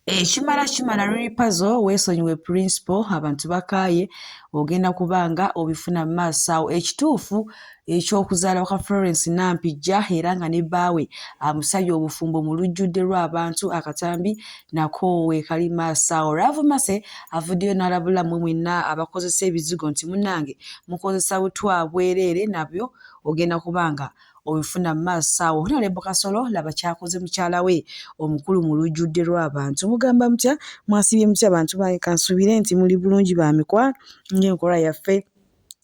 Kimala luli puzzle weesonyiwe principal abantu bakaaye ogenda kubanga obifuna mu maaso awo ekituufu ekyokuzaala waka Florence Nampijja era nga ne bbaawe amusabye obufumbo mu lujjudde lw'abantu akatambi nako weekali maaso awo. Love Mase avuddeyo n'alabula mmwe mwenna abakozesa ebizigo nti munnange mukozesa butwa bwereere nabyo ogenda kubanga obifuna mu maaso awo. Honorable Kasolo laba kyakoze mukyala we omukulu mu lujjudde lw'abantu. Mugamba mutya mwasibye mutya abantu bange kansuubire nti muli bulungi ba mikwano ng'enkola yaffe.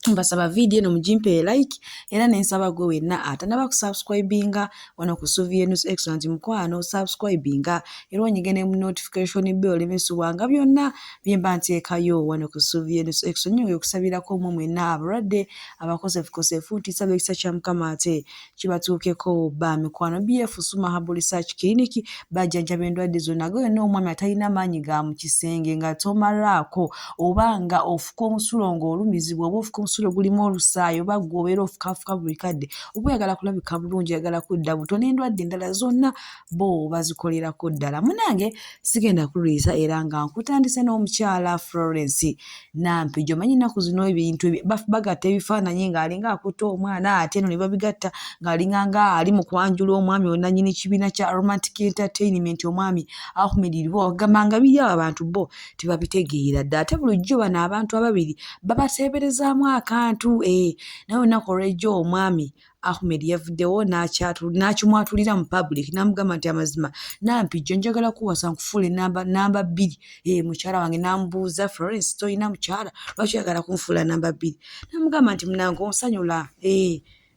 Mbasaba video eno mugimpe like era nensaba gwe wenna atanaba kusubscribinga wano ku Suvie News Excellent mukwano subscribinga era onyigene mu notification bell lemesubwanga byonna byemba nteekayo wano ku Suvie News Excellent. Nyo okusabirako mmwe mwenna abalwadde abakosefu ntisaba ekisa kya Mukama ate kibatuukeko ba mikwano. BF Suma Herbal Research Clinic bajjanjaba endwadde zonna. Gwe wenna omwami atalina maanyi ga mu kisenge nga tomalaako obanga ofuka omusulo ng'olumizibwa oba ofuka omusulo gulimu olusaayo oba gwe obeera ofukafuka buli kadde oba oyagala kulabika bulungi oyagala kudda buto n'endwadde endala zonna bo bazikolerako ddala. Munange sigenda kulwisa era nga nkutandise n'omukyala Florence Nampijja. Omanyi ennaku zino ebintu bagatta ebifaananyi ng'alinga akutte omwana ate eno ne babigatta ng'alinga nga ali mu kwanjula omwami onnannyini kibiina kya Romantic Entertainment omwami Ahmed Ribo gamanga biri abantu bo tebabitegeera ddala. Ate bulijjo bano abantu ababiri babateeberezaamu akantu naye olunaku olw'ejjo omwami Ahmed yavuddewo n'akimwatulira mu public n'amugamba nti amazima Nampijja njagala kuwasa nkufuule namba 2 mukyala wange. N'amubuuza Florence toyina mukyala lwaki oyagala kunfuula namba 2? N'amugamba nti munange onsanyula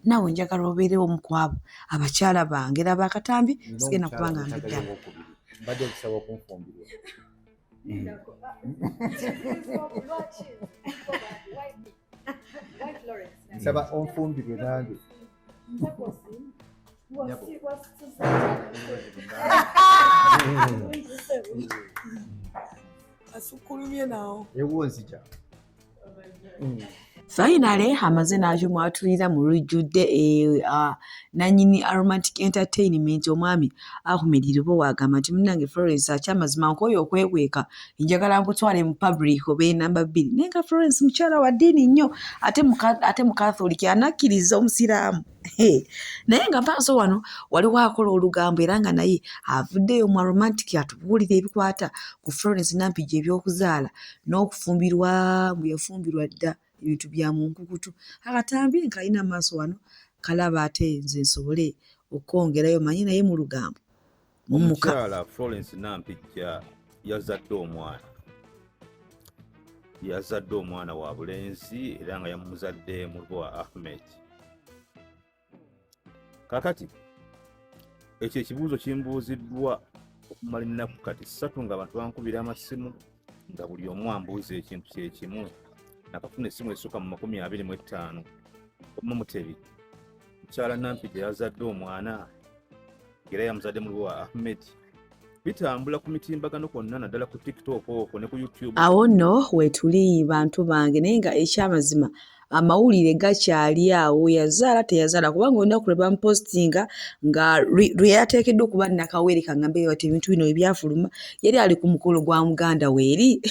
naawe njagala obeere omu ku abo abakyala bange era bakatambi sigenda kubanga mbiddamu. Mbadde okusaba okunfumbirwa. Nsaba onfumbirwe nange. Asukulumye nawo. Ewo nzija. Finally amaze n'akimwatulira mu lujjudde nannyini Romantic Entertainment omwami Ahmed Ribo wagamba nti munnange Florence akyamazima nkoyo okwekweka njagala nkutwale mu public obe namba 2 naye nga Florence mukyala wa ddiini nnyo ate mu Catholic anakkiriza omusiraamu naye nga mpaaso wano waliwo akola olugambo era nga naye avuddeyo mu Romantic atubuulira ebikwata ku Florence Nampijja ebyokuzaala n'okufumbirwa bwe yafumbirwa dda ebintu bya munkukutu. Akatambi nkalina amaaso wano kalaba ate nze nsobole okwongerayo manyi naye mu lugambo omukyala Florence Nampijja yazadde omwana wa bulenzi era nga yamuzadde mu lwa Ahmed. Kakati ekyo ekibuuzo kimbuuziddwa okumala ennaku kati 3 nga abantu bankubira amasimu nga buli omu ambuuza ekintu kyekimu. Nakafuna essimu esooka mu 25 omuma Mutebi mukyala Nampijja yazadde omwana era yamuzadde mu lwa Ahmed. Bitambula ku mitimbagano kwonna naddala ku TikTok okwo ne ku YouTube. Awo nno weetuli bantu bange naye nga ekyamazima amawulire gakyali awo yazaala teyazaala kubanga olunaku lwe bamupostinga nga lwe yateekeddwa okuba nakawere kaŋŋambe bati ebintu bino ebyafuluma yali ali ku mukolo gwa muganda weeri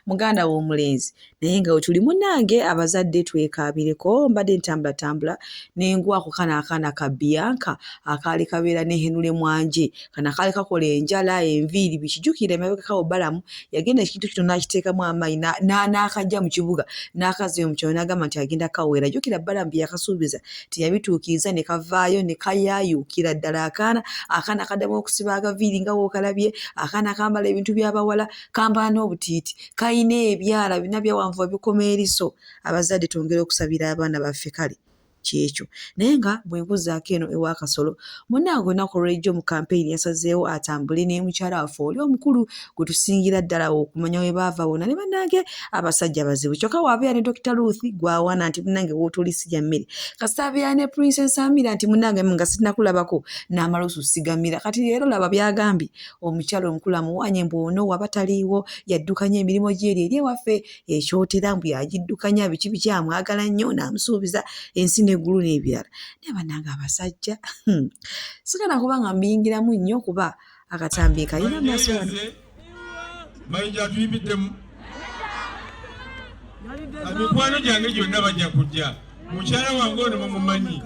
muganda w'omulenzi naye nga wetuli munnange abazadde twekaabireko mbadde ntambulatambula nengwako kana akaana ka Bianca akaali kabeera ne Henule Mwanje kana akaali kakola enjala enviiri bikijjukira emabegakawo balamu yagenda ekintu kino n'akiteekamu amaanyi n'akajja mu kibuga n'akazeyo mu kyalo n'agamba nti agenda kawera. Jjukira balamu bye yakasuubiza teyabituukiriza ne kavaayo ne kayaayuukira ddala akaana kaddamu okusiba agaviiri nga wookalabye akaana akambala ebintu by'abawala kambala n'obutiiti kayina ebyala bina byawanvu bikoma eriso. Abazadde twongere okusabira abaana baffe kale kyekyo naye nga bwe nkuzaako eno ewa Kasolo munnange olunaku olw'ejjo mu kampeyini yasazeewo atambule ne mukyala waffe oli omukulu gwe tusingira ddala okumanya we baava bona ne bannange abasajja bazibu kyokka waabeera ne Dr. Ruth gwawana nti munnange wootolisiga mmere kasita abeera ne Princess Amira nti munnange nga sinnakulabako n'amala osusigamira kati leero laba byagambye omukyala omukulu amuwaanye mbwono waba taliiwo yaddukanya emirimu gy'eri eri ewaffe ekyotera mbu yagiddukanya biki bikyamwagala nnyo n'amusuubiza ensi n'eggulu n'ebirala naye bannange abasajja sigana kuba nga mbiyingiramu nnyo kuba akatambi kalina amaaso wano mayinja atuyibiddemu mikwano gyange gyonna bajja kujja mukyala wange ono mumumanyi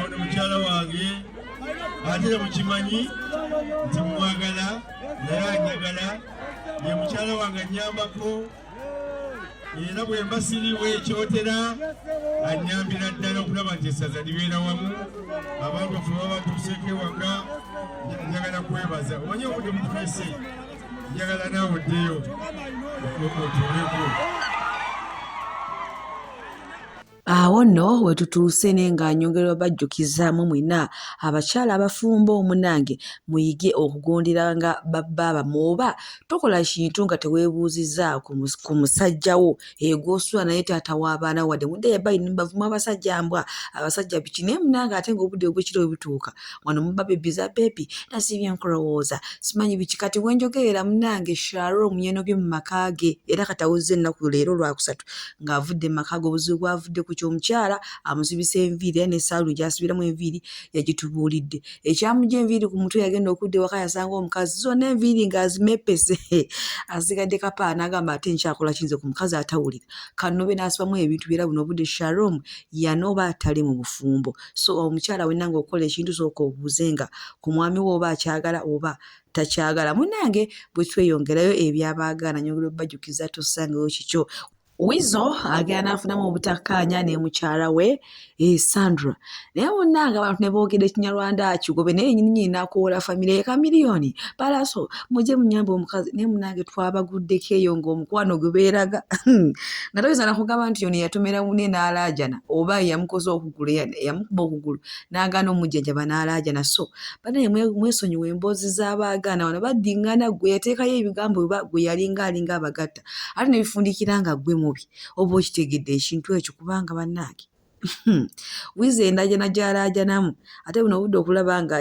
ono mukyala wange ate mukimanyi nti mwagala naye anjagala ye mukyala wange anyambako era bwe mba siriwo ekyotera anyambira ddala okulaba nti essaza libeera wamu abantu baffe baba batuuseeko ewaka njagala kwebaza omanye obudde mutukwese njagala naawe oddeyo otuuleko awo nno we tutuuse naye ng'anyongerwa bajjukizaamu mwina abakyala abafumba omunange muyige okugonderanga babbaaba oba tokola kintu nga teweebuuzizza ku musajja wo gw'osula naye taata w'abaana wadde mudde yabayini bavuma abasajja mbwa abasajja biki naye munange ate ng'obudde obwekiro bwe butuuka wano muba bebiza bebi nasibye nkulowooza simanyi biki kati wenjogerera munange Sharon omuyeno mu maka ge era katawuzza ennaku leero lwakusatu ng'avudde mu maka ge obuzibu bwavudde ku ky'omukyala amusibisa enviiri ne saalu gy'asibiramu enviiri yagitubuulidde ekyamugya enviiri ku mutwe yagenda okudda ewaka yasanga omukazi zonna enviiri ng'azimepese asigadde kapa n'agamba ate nkyakola kiyinza ku mukazi atawulira kanobe n'asibamu ebintu byera buno obudde Sharon yanoba atali mu bufumbo so omukyala wenna ng'okola ekintu sooka obuuzenga ku mwami we oba akyagala oba takyagala munange bwe tweyongerayo ebyabaagaana nyongera bajjukiza tossangayo kikyo Wizo agenda n'afunamu obutakkaanya ne mukyala we Sandra naye munnange abantu ne boogera ekinyarwanda kigobe naye nnyini n'akoola famire ye kamiliyoni palaso mujje munyambe omukazi naye munnange twabaguddeko eyo ng'omukwano gwe beeraga nga toyinza nakugamba nti ono yatomera mune n'alaajana oba yamukoze okugulu yamukuba okugulu n'agaana omujjanjaba n'alaajana so banaye mwesonyiwa emboozi z'abaagaana wano baddiŋŋana gwe yateekayo ebigambo gwe yalinga alinga abagatta ate ne bifundikira nga gwe mubi oba okitegedde ekintu ekyo kubanga bannange wize endajana gy'alaajanamu ate buno obudde okulaba nga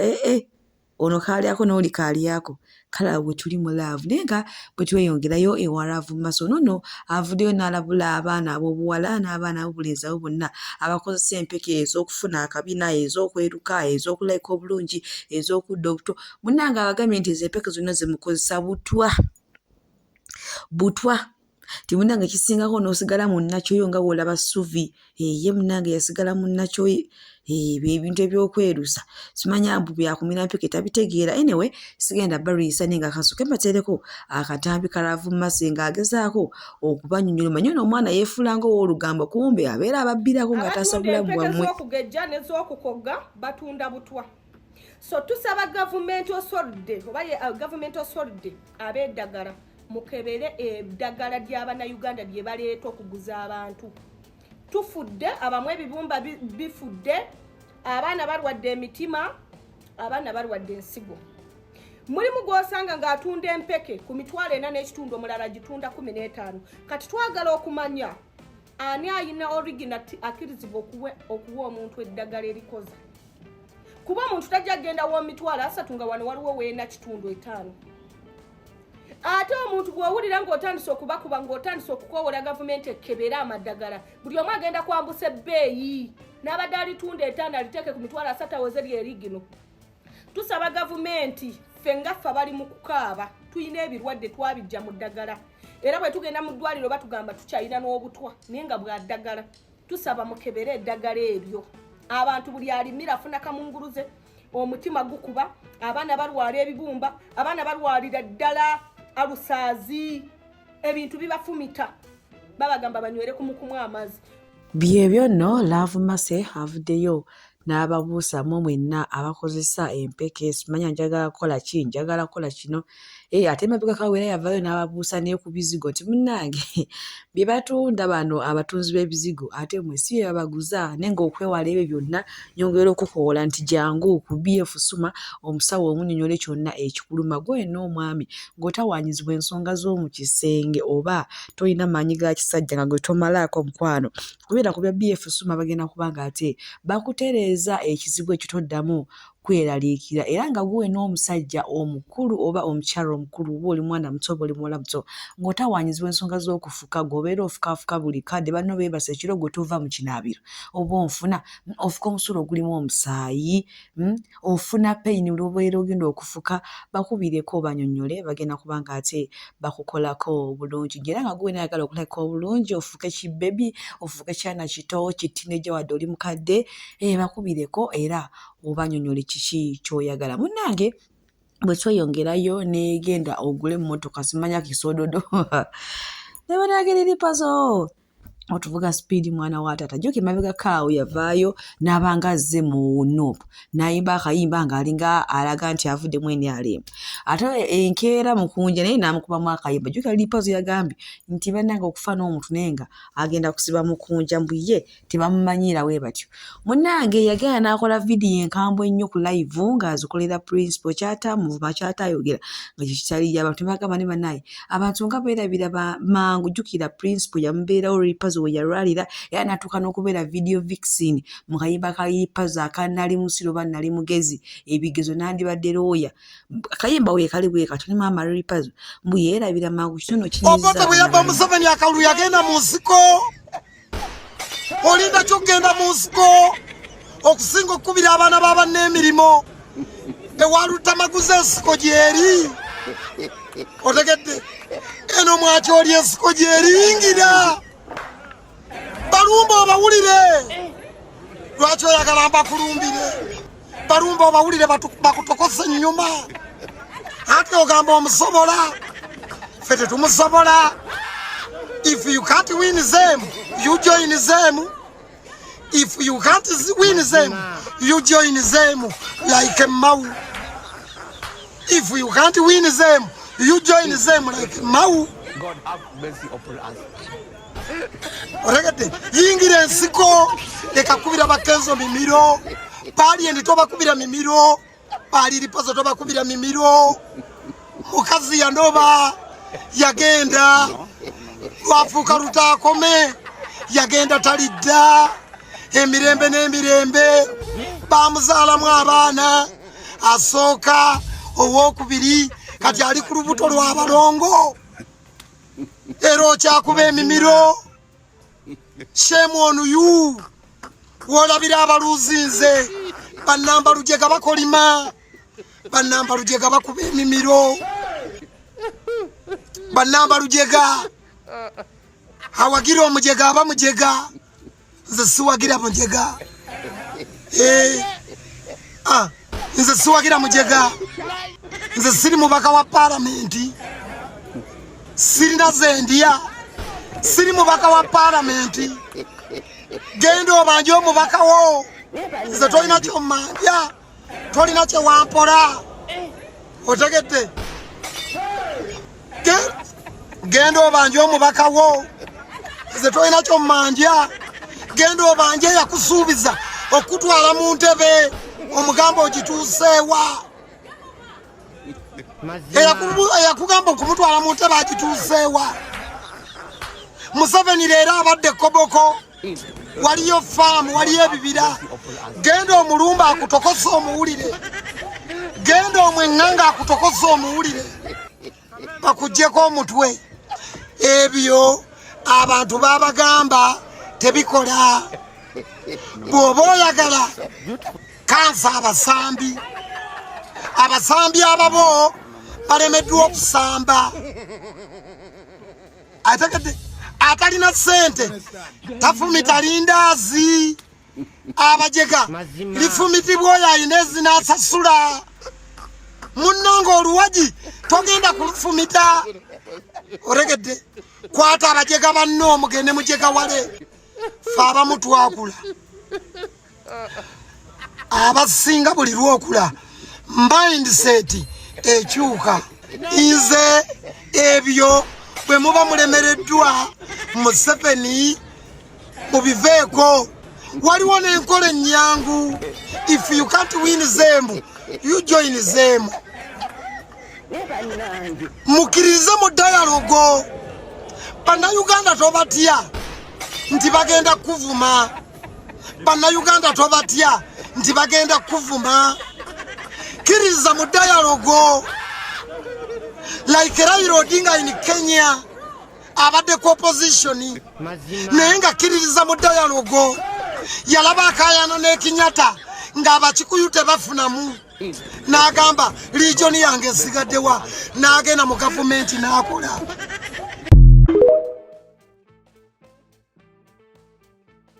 ono kaalyako n'oli kaalyako kala bwe tuli mu laavu naye nga bwe tweyongerayo ewalaavu mu maaso nono avuddeyo n'alabula abaana ab'obuwala n'abaana ab'obulenzi abo bonna abakozesa empeke ez'okufuna akabina ez'okweruka ez'okulabika obulungi ez'okudda obuto munnange abagambye nti ezo empeke zonna zemukozesa butwa timunange kisingako n'osigala mu nnakyo yo nga bw'olaba Suvi ye munange yasigala mu nnakyo ebintu ebyokwerusa simanya mbu byakumira mpeke tabitegeera anyway sigenda bariisa naye nga akasooke mbateereko akatambi kalaavu mu maaso ng'agezaako okubanyonyola manyi omwana yeefuulanga ow'olugambo kumbe abeera ababbirako nga taasabula mu bwammwe ez'okugejja n'ez'okukogga batunda butwa so tusaba gavumenti osolidde oba gavumenti osolidde ab'eddagala mukebere eddagala ly'abannayuganda lye baleeta okuguza abantu tufudde abamu ebibumba bifudde abaana balwadde emitima abaana balwadde ensigo mulimu gw'osanga ng'atunda empeke ku mitwalo 4 n'ekitundu omulala gitunda 15 kati twagala okumanya ani ayina original akkirizibwa okuwa omuntu eddagala erikoza kuba omuntu tajja genda wa mitwalo 3 nga wano waliwo weena kitundu 5 ate omuntu gw'owulira ng'otandise okubakuba ng'otandise okukowola gavumenti ekkebera amaddagala buli omu agenda kwambusa ebbeeyi n'abadde alitunda 5 aliteeke ku mitwalo 3 aweze lyerigino tusaba gavumenti ffe ngaffe abali mu kukaaba tuyina ebirwadde twabijja mu ddagala era bwe tugenda mu ddwaliro batugamba tukyayina n'obutwa naye nga bwa ddagala tusaba mukebere eddagala ebyo abantu buli alimira afuna kamunguluze omutima gukuba abaana balwala ebibumba abaana balwalira ddala alusaazi ebintu bibafumita babagamba banywere kumukumu amazzi byebyo nno laavu mase avuddeyo n'ababuusamu mwenna abakozesa empeke simanya njagala kukola ki njagala kukola kino ate emabega kawera yavayo n'ababuusa naye ku bizigo nti munnange bye batunda bano abatunzi b'ebizigo ate mwe si bye babaguza naye ng'okwewala ebyo byonna nyongera okukoola nti jangu ku BF Suma omusawo omunnyonnyola kyonna ekikuluma gwe n'omwami ng'otawanyizibwa ensonga z'omu kisenge oba tolina maanyi ga kisajja nga gwe tomalaako mukwano kubeera ku bya BF Suma bagenda kubanga ate bakutereeza ekizibu ekyo toddamu kweraliikira era nga gwe n'omusajja omukulu oba omukyala omukulu oba oli mwana muto oba oli muwala muto ng'otawaanyizibwa ensonga z'okufuka g'obeera ofukaafuka buli kadde banno beebasa ekiro gwe tuva mu kinaabiro oba ofuka omusulo ogulimu omusaayi ofuna peyini lw'obeera ogenda okufuka bakubireko obanyonyole bagenda kubanga ate bakukolako bulungi era nga gwe nayagala okulabika obulungi ofuke kibebi ofuke kyana kito kitineja wadde oli mukadde bakubireko era obanyonyole kiki kyoyagala munnange bwe tweyongerayo negenda ogule emmotoka simanya kisoododo ne banagereri pazo otuvuga speed mwana wa tata joke mabega kaawo yavaayo n'abanga azze mu nopu n'ayimba akayimba ng'alinga alaga nti avudde mu NRM ate enkeera mukunja naye n'amukubamu akayimba joke lipazo yagambye nti bannanga okufa n'omuntu naye nga agenda kusiba mukunja mbu ye tebamumanyiira we batyo munnange yagenda n'akola vidiyo enkambwe ennyo ku live ng'azikolera principal kyatamuvuma kyatayogera nga kikitali abantu bagamba ne bannaye abantu nga beerabira mangu jjukira principal yamubeerawo lipazo we yalwalira era n'atuuka n'okubeera video vixen mu kayimba ka lipazo akanali musiro oba nali mugezi ebigezo n'andibadde looya akayimba we kali bwe kato ne maama lipazo mbu yeerabira mangu kitono kinyiza obote bwe yava Museveni akalulu yagenda mu nsiko olinda kyogenda mu nsiko okusinga okukubira abaana b'abanneemirimu ewalutamaguza ensiko gyeri otegedde eno mwaki oli ensiko gyeringira Balumba obawulire lwaki oyagala mbakulumbire Balumba obawulire bakutokose ennyuma ate ogamba omusobola ffe tetumusobola if you can't win them you join them if you can't win them you join them like Mau if you can't win them you join them like Mau. God have mercy upon us. Oregate yingira ensiko ekakubira bakenzo mimiro pali endi tobakubira mimiro pali lipazo tobakubira mimiro mukazi yandoba yagenda lwafuuka lutakome yagenda talidda emirembe n'emirembe bamuzaalamu abaana asooka owokubiri kati ali ku lubuto lw'abalongo era okyakuba emimiro shame on you wolabira abaluzinze bannamba lujega bakolima bannamba lujega bakuba emimiro bannamba lujega awagira omujega aba mujega nze siwagira mujega nze siwagira mujega nze siri mubaka wa palamenti sirina zendiya siri mubaka wa palamenti genda obanje omubaka wo nze tolina kyomanja tolina kyewampola otegedde genda obanje omubaka wo nze tolina kyomanja genda obanje yakusuubiza okutwala mu ntebe omugamba ogituuseewa eyakugamba okumutwala mu ntebe agituuseewa Museveni leero abadde Koboko waliyo faamu waliyo ebibira genda omulumba akutokosa omuwulire genda omweŋŋanga akutokosa omuwulire bakuggyeko omutwe ebyo abantu babagamba tebikola bw'oba oyagala kansa abasambi ababo balemeddwa okusamba ategedde atalina sente tafumita lindaazi abajega lifumitibwa oyo alina ezinasasula munnanga oluwagi togenda kulufumita oregedde kwata abajega banno omugende mujega wale fe abamu twakula abasinga buli lwokula mindset ekyuka nze ebyo bwe muba mulemereddwa Museveni mubiveeko waliwo n'enkola ennyangu if you can't win them you join them mukirize mu dialogo bannayuganda tobatya nti bagenda kuvuma bannayuganda tobatya nti bagenda kuvuma kkiriza mu dialogo like Raila Odinga in Kenya abadde ku opposition naye nga kkiririza mu dialogo yalaba akayana ne Kenyatta ng'abakikuyu tebafunamu n'agamba region yange esigaddewa n'agenda mu gavumenti n'akola.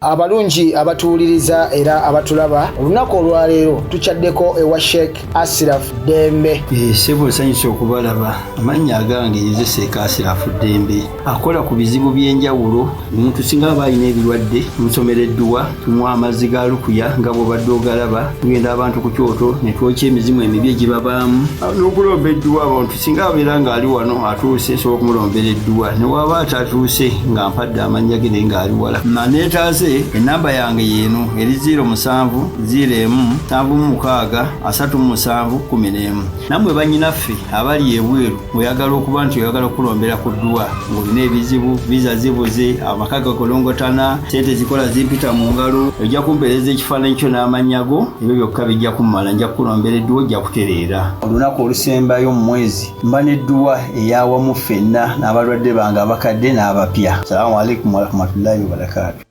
Abalungi abatuuliriza era abatulaba olunaku olwaleero tukyaddeko ewa Sheikh Ashraf Dembe. Sebo sanyusa okubalaba amannya agange yeze Sheikh Ashraf Dembe akola ku bizibu by'enjawulo. Omuntu singa aba alina ebirwadde tumusomereddwa, tumuwa amazzi ga lukuya nga bw'obadde ogalaba, tugenda abantu ku kyoto ne twokya emizimu emibi egibabaamu n'okulomba edduwa. Abantu singa abeera ng'ali wano atuuse sobola okumulombera edduwa, ne waba atatuuse nga mpadde amannya ge naye ng'ali wala. Neetaase enamba yange yeeno eri 0707763711. Nammwe bannyinaffe abali ebweru oyagala okuba nti oyagala okulombera ku dduwa ng'olina ebizibu, viza zibuze, amaka gakolongotana, sente zikola zimpita mu ngalo, ojja kumpeereza ekifaananyi kyo n'amannya go, ebyo byokka bijja kummala. Nja kukulombera edduwa, ojja kutereera. Olunaku olusembayo mu mwezi mba n'edduwa eyawamu ffenna n'abalwadde bange abakadde n'abapya. Salaamu alaikum warahmatullahi wabarakatuh.